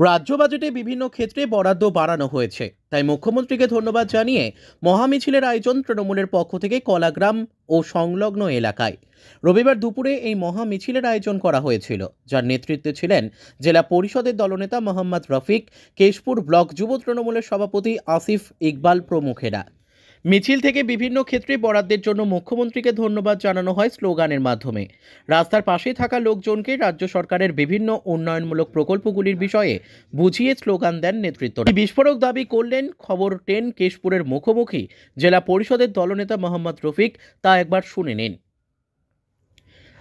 রাজ্য বাজেটে বিভিন্ন ক্ষেত্রে বরাদ্দ বাড়ানো হয়েছে, তাই মুখ্যমন্ত্রীকে ধন্যবাদ জানিয়ে মহামিছিলের আয়োজন তৃণমূলের পক্ষ থেকে কলাগ্রাম ও সংলগ্ন এলাকায়। রবিবার দুপুরে এই মহামিছিলের আয়োজন করা হয়েছিল, যার নেতৃত্বে ছিলেন জেলা পরিষদের দলনেতা মোহাম্মদ রফিক, কেশপুর ব্লক যুব তৃণমূলের সভাপতি আসিফ ইকবাল প্রমুখেরা। মিছিল থেকে বিভিন্ন ক্ষেত্রে বরাদ্দের জন্য মুখ্যমন্ত্রীকে ধন্যবাদ জানানো হয় স্লোগানের মাধ্যমে। রাস্তার পাশে থাকা লোকজনকে রাজ্য সরকারের বিভিন্ন উন্নয়নমূলক প্রকল্পগুলির বিষয়ে বুঝিয়ে স্লোগান দেন নেতৃত্বরা। বিস্ফোরক দাবি করলেন খবর 10 কেশপুরের মুখোমুখি জেলা পরিষদের দলনেতা মোহাম্মদ রফিক। তা একবার শুনে নিন।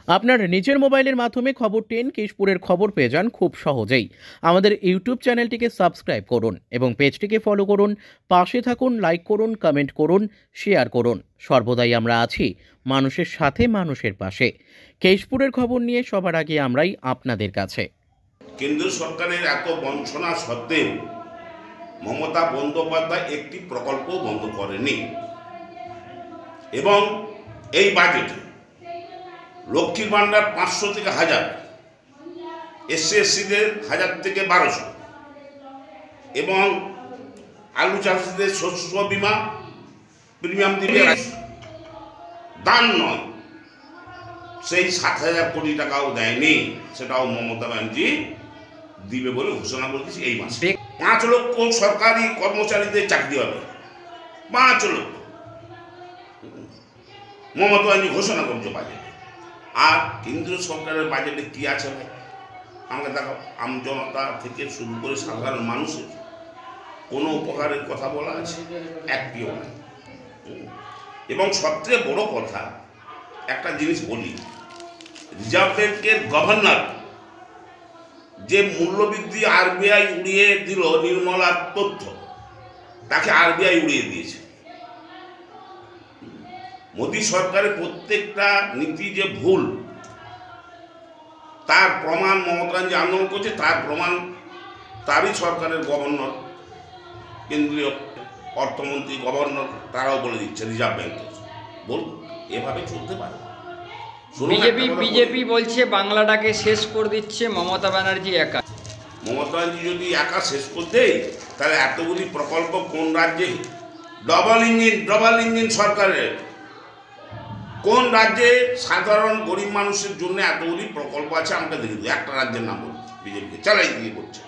আপনার নিজের মোবাইলের মাধ্যমে খবর 10 কেশপুরের খবর পেয়ে যান খুব সহজেই। আমাদের ইউটিউব চ্যানেলটিকে সাবস্ক্রাইব করুন এবং পেজটিকে ফলো করুন। পাশে থাকুন, লাইক করুন, কমেন্ট করুন, শেয়ার করুন। সর্বদাই আমরা আছি মানুষের সাথে, মানুষের পাশে। কেশপুরের খবর নিয়ে সবার আগে আমরাই আপনাদের কাছে। কেন্দ্র সরকারের এত বঞ্চনা সত্ত্বেও মমতা বন্দ্যোপাধ্যায় একটি প্রকল্প বন্ধ করেনি এবং এই বাজেটে লক্ষ্মীর ভাণ্ডার 500 থেকে 1000, এসসি এসসিদের 1000 থেকে 1200 এবং আলু চাষিদের শস্য বীমা প্রিমিয়াম দিবে দান নয়, সেই 7000 কোটি টাকাও দেয়নি। সেটাও মমতা ব্যানার্জি দিবে বলে ঘোষণা করেছে। এই মাসে 5 লক্ষ সরকারি কর্মচারীদের চাকরি হবে, 5 লক্ষ মমতা ব্যানার্জি ঘোষণা করছে বাজেটে। আর কেন্দ্র সরকারের বাজেটে কি আছে ভাই আমাকে দেখো। আমজনতা থেকে শুরু করে সাধারণ মানুষের কোনো উপকারের কথা বলা আছে? একটিও নাই। এবং সবচেয়ে বড় কথা একটা জিনিস বলি, রিজার্ভ ব্যাংকের গভর্নর যে মূল্যবৃদ্ধি আরবিআই উড়িয়ে দিল, নির্মলার তথ্য, তাকে আরবিআই উড়িয়ে দিয়েছে। মোদী সরকারের প্রত্যেকটা নীতি যে ভুল, তার প্রমাণ মমতা যে আন্দোলন করছে, তার প্রমাণ তারই সরকারের গভর্নর, কেন্দ্রীয় অর্থমন্ত্রী, গভর্নর, তারাও বলে দিচ্ছে রিজার্ভ ব্যাংক বলুন এভাবে চলতে পারে। বিজেপি বলছে বাংলাটাকে শেষ করে দিচ্ছে মমতা ব্যানার্জি একা। মমতা ব্যানার্জি যদি একা শেষ করতে, তাহলে এতগুলি প্রকল্প কোন রাজ্যে? ডবল ইঞ্জিন সরকারের কোন রাজ্যে সাধারণ গরিব মানুষের জন্য এতগুলি প্রকল্প আছে? আমাকে দেখে দিই একটা রাজ্যের নাম বলুন। বিজেপিকে চালাই দিয়ে করছে।